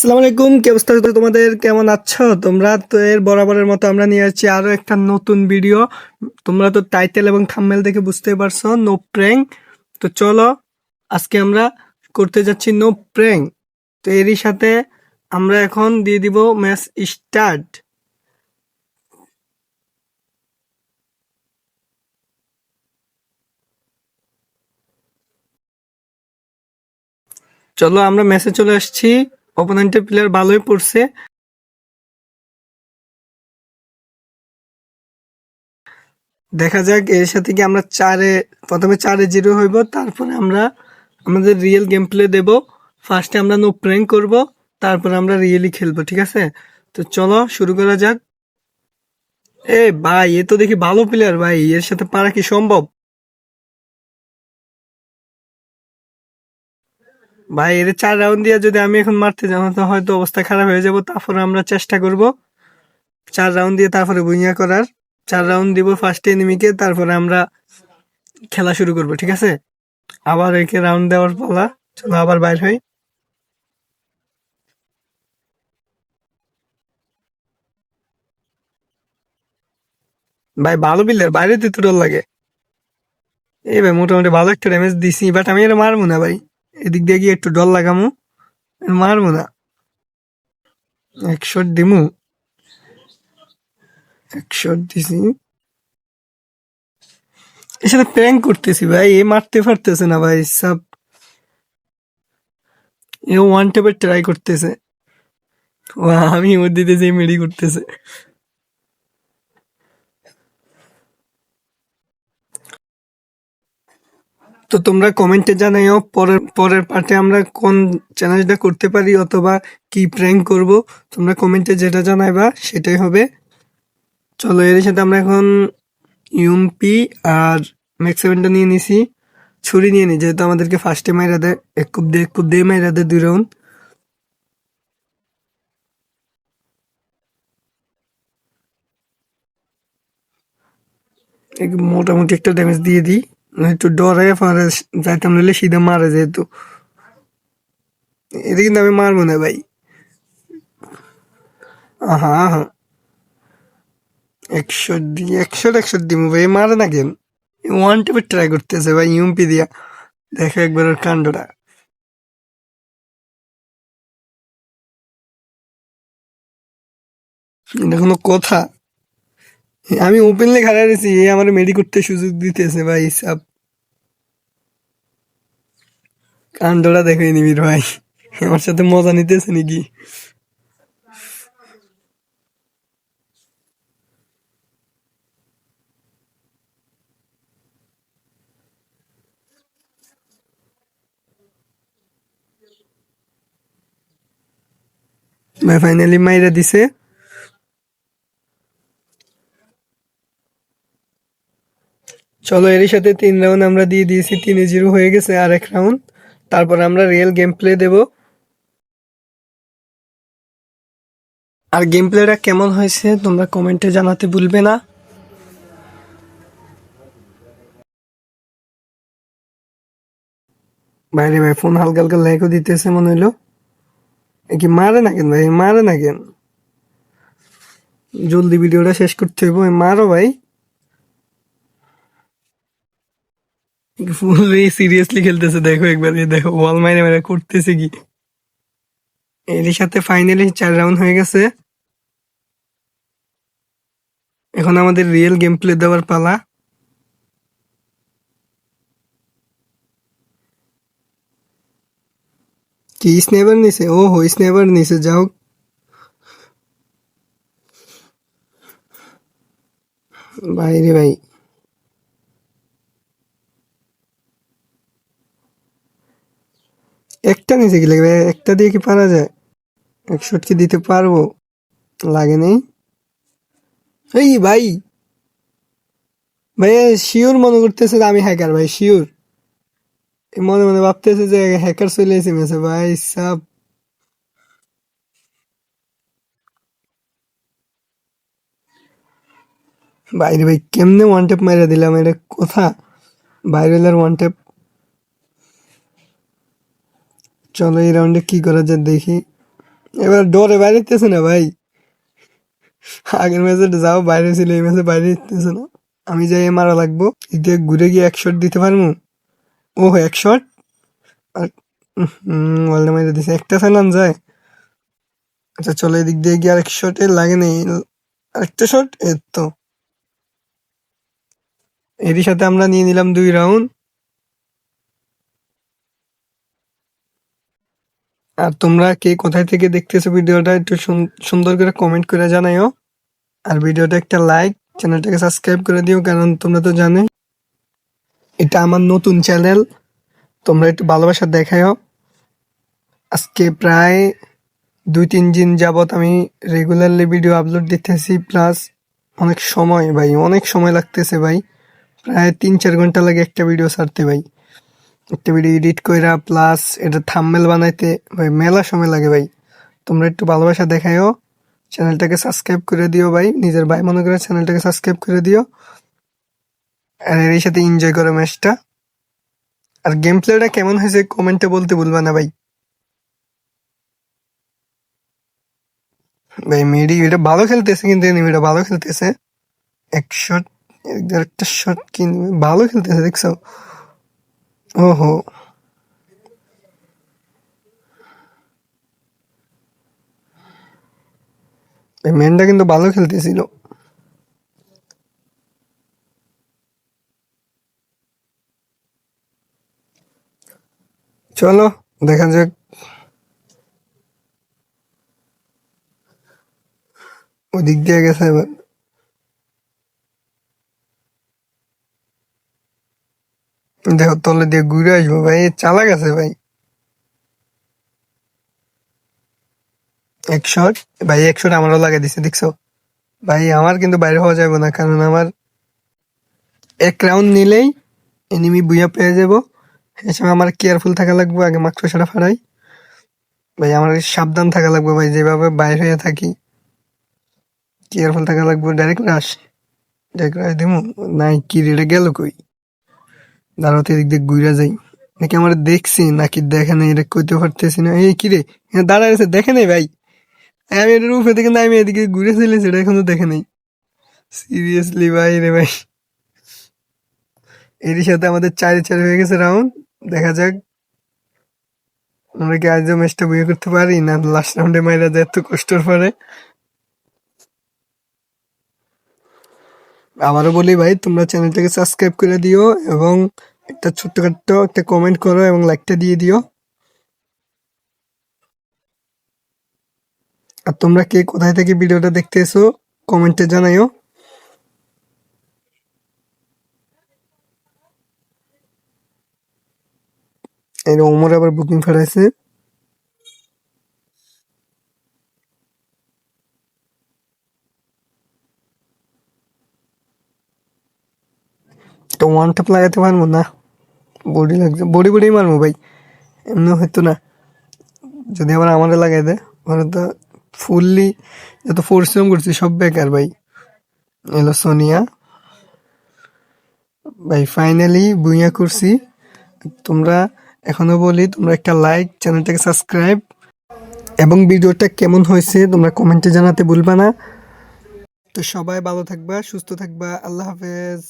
আসসালামু আলাইকুম, কি অবস্থা তোমাদের? কেমন আছো তোমরা? তো এর বরাবরের মতো আমরা নিয়ে আসছি আরো একটা নতুন ভিডিও। তোমরা তো টাইটেল এবং থাম্বনেল দেখে বুঝতেই পারছো, নো প্র্যাঙ্ক। তো চলো, আজকে আমরা করতে যাচ্ছি নো প্র্যাঙ্ক। তো এরই সাথে আমরা এখন দিয়ে দিব ম্যাচ স্টার্ট। চলো, আমরা ম্যাচে চলে আসছি। অপোনেন্টের প্লেয়ার ভালোই পড়ছে। দেখা যাক এর সাথে কি আমরা প্রথমে 4-0 হইব, তারপরে আমরা আমাদের রিয়েল গেম প্লে দেব। ফার্স্টে আমরা নো প্র্যাঙ্ক করব, তারপরে আমরা রিয়েলি খেলবো, ঠিক আছে? তো চলো শুরু করা যাক। এ ভাই, এ তো দেখি ভালো প্লেয়ার ভাই, এর সাথে পারা কি সম্ভব? ভাই, এর 4 রাউন্ড দিয়ে যদি আমি এখন মারতে যাবো তো হয়তো অবস্থা খারাপ হয়ে যাব। তারপরে আমরা চেষ্টা করব 4 রাউন্ড দিয়ে তারপরে ভুইয়া করার। 4 রাউন্ড দিব ফার্স্ট এনিমিকে, তারপরে আমরা খেলা শুরু করব, ঠিক আছে? আবার একে রাউন্ড দেওয়ার পালা। চলো আবার বাইর হই। ভাই ভালো প্লেয়ার, বাইরে তো ডর লাগে। এই ভাই মোটামুটি ভালো একটা ড্যামেজ দিছি, বাট আমি এটা মারবো না ভাই। এদিক দিয়ে গিয়ে একটু ডর লাগামু, মারবো না। এক শট দিমু, এক শট দিছি। এর সাথে প্র্যাঙ্ক করতেছি ভাই, এ মারতে পারতেছে না ভাই সব। এ ওয়ান টেপের ট্রাই করতেছে। ও, আমি ওর দিতে যে মেডি করতেছে। তো তোমরা কমেন্টে জানাইও পরের পরের পার্টে আমরা কোন চ্যালেঞ্জটা করতে পারি অথবা কি প্র্যাঙ্ক করব। তোমরা কমেন্টে যেটা জানাইবা সেটাই হবে। চলো, এর সাথে আমরা এখন ইউএমপি আর ম্যাক্স সেভেনটা নিয়ে নিছি। ছুরি নিয়ে নি, যেহেতু আমাদেরকে ফার্স্টে মাইরা দেয়, এক কুপ দিয়ে মাইরা দেয় 2 রাউন্ড। মোটামুটি একটা ড্যামেজ দিয়ে দিই, একটু ডরাই পারে যাইতাম, নইলে সিধা মারে যেহেতু। এটা কিন্তু আমি মারবো না ভাই। আহা আহা, একশো দিব ভাই, মারে না কেন? ওয়ান টেপে ট্রাই করতেছে ভাই ইউএমপি দিয়া। দেখো একবার ওর কাণ্ডটা। এটা কোনো কথা? আমি ওপেনলি খাড়া রয়েছি, এ আমার মেডি করতে সুযোগ দিতেছে ভাই সাব। কাণ্ডটা দেখো নিবিড় ভাই, আমার সাথে মজা নিতেছে নাকি? ভাই ফাইনালি মাইরা দিছে। চলো, এরই সাথে 3 রাউন্ড আমরা দিয়ে দিয়েছি, 3-0 হয়ে গেছে। আর এক রাউন্ড, তারপর আমরা রিয়েল গেম প্লে দেব। আর গেম প্লেটা কেমন হয়েছে তোমরা কমেন্টে জানাতে ভুলবে না। বাইরে ভাই ফোন হালকা হালকা ল্যাগও দিতেছে মনে হইলো। এ কি মারে না কেন ভাই, মারে না কেন? জলদি ভিডিওটা শেষ করতে হইব, মারো ভাই। ফুল সিরিয়াসলি খেলতেছে, দেখো একবার, এ দেখো ওয়াল মাইরে মাইরে করতেছে কি। এর সাথে ফাইনালি 4 রাউন্ড হয়ে গেছে। এখন আমাদের রিয়েল গেম প্লে দেওয়ার পালা। কি স্নেপার নিছে? ও হো, স্নেপার নিছে, যাও। বাইরে ভাই, একটা নিচে কি লাগবে? একটা দিয়ে কি পারা যায়? এক শট কি দিতে পারবো? লাগে নেই। এই ভাই, ভাই শিওর মনে করতেছে যে আমি হ্যাকার ভাই, শিওর। মনে মনে ভাবতেছে যে হ্যাকার চলে এসে মেসে ভাই সাব। বাইরে ভাই, কেমনে ওয়ান ট্যাপ মাইরা দিলাম, এটা কথা? ভাইরালের ওয়ান ট্যাপ। চলো এই রাউন্ডে কি করা যায় দেখি। এবার ডরে বাইরে যেতেছে না ভাই। আগের ম্যাচে যাও বাইরে ছিল, এই ম্যাচে বাইরে যেতেছে না। আমি যাই মারা লাগবো, এদিক দিয়ে ঘুরে গিয়ে এক শট দিতে পারবো। ও এক শট আর ওয়ালটা মাইরে দিছে, একটা চালান যায়। আচ্ছা চলো এদিক দিয়ে গিয়ে আরেক শটে লাগে নেই, আরেকটা শট এর তো। এরই সাথে আমরা নিয়ে নিলাম 2 রাউন্ড। আর তোমরা কে কোথায় থেকে দেখতেছো ভিডিওটা একটু সুন্দর করে কমেন্ট করে জানাইও। আর ভিডিওটা একটা লাইক, চ্যানেলটাকে সাবস্ক্রাইব করে দিও, কারণ তোমরা তো জানো এটা আমার নতুন চ্যানেল, তোমরা একটু ভালোবাসা দেখাও। আজকে প্রায় 2-3 দিন যাবত আমি রেগুলারলি ভিডিও আপলোড দিতেছি, প্লাস অনেক সময় ভাই, অনেক সময় লাগতেছে ভাই, প্রায় 3-4 ঘন্টা লাগে একটা ভিডিও ছাড়তে ভাই। একটা ভিডিও এডিট কইরা প্লাস এটা থাম্বনেল বানাইতে ভাই মেলা সময় লাগে ভাই। তোমরা একটু ভালোবাসা দেখাইও, চ্যানেলটাকে সাবস্ক্রাইব করে দিও ভাই, নিজের ভাই মনে করে চ্যানেলটাকে সাবস্ক্রাইব করে দিও। আর এর সাথে এনজয় করো ম্যাচটা। আর গেম প্লেটা কেমন হয়েছে কমেন্টে বলতে ভুলবা না ভাই। ভাই মেডি এটা ভালো খেলতেছে, কিন্তু এনিমিটা ভালো খেলতেছে। এক শট, একটা শট কি ভালো খেলতেছে দেখছো। ওহো, এই ম্যানটা কিন্তু ভালো খেলতেছিল। চলো দেখা যাক। ওদিক দিয়ে গেছে এবার, দেখো তলে দিয়ে ঘুরে আসবো ভাই, চালা গেছে ভাই। এক শট ভাই, এক শট আমারও লাগাই দিছে দেখছো ভাই। আমার কিন্তু বাইরে হওয়া যাবে না, কারণ আমার 1 রাউন্ড নিলেই এনিমি বুইয়া পেয়ে যাবো। এসব আমার কেয়ারফুল থাকা লাগবে, আগে মাকড়সাটা ফাড়াই ভাই। আমার সাবধান থাকা লাগবে ভাই, যেভাবে বাইরে হয়ে থাকি কেয়ারফুল থাকা লাগবে। ডাইরেক্ট রাশ, ডাইরেক্ট রাশ দিমু। নাই কি রেডে গেল কই, দাঁড়াতে এদিক দিয়ে ঘুরা যাই। নাকি আমার দেখছি নাকি দেখে নাই এটা কইতে পারতেছি না। এই কি রে, দাঁড়ায় আছে দেখে নাই ভাই। আমি এটার উপরে থেকে নামি এদিকে ঘুরে চলেছি, এটা এখনো দেখে নাই। সিরিয়াসলি ভাই রে ভাই। এরই সাথে আমাদের 4-4 হয়ে গেছে রাউন্ড। দেখা যাক আমরা কি আজও ম্যাচটা বিয়ে করতে পারি, না লাস্ট রাউন্ডে মাইরা যায় এত কষ্টর পরে। আবারও বলি ভাই, তোমরা চ্যানেলটাকে সাবস্ক্রাইব করে দিও এবং একটা ছোট্টখাট্ট একটা কমেন্ট করো এবং লাইকটা দিয়ে দিও। আর তোমরা কে কোথায় থেকে ভিডিওটা দেখতেছো কমেন্টে জানাইও। এই ওমর আবার বুকিং ফাটাইছে। তো ওয়ান ট্যাপ লাগাতে পারবো না, বডি লাগছে, বডি বডি মারবো ভাই, এমনি হয়তো না। যদি আবার আমারে লাগাই দেয় ওরা তো ফুললি যত পরিশ্রম করছি সব বেকার ভাই। এলো সোনিয়া ভাই, ফাইনালি বুইয়া করছি। তোমরা এখনো বলি, তোমরা একটা লাইক, চ্যানেলটাকে সাবস্ক্রাইব এবং ভিডিওটা কেমন হয়েছে তোমরা কমেন্টে জানাতে ভুলবা না। তো সবাই ভালো থাকবা, সুস্থ থাকবা, আল্লাহ হাফেজ।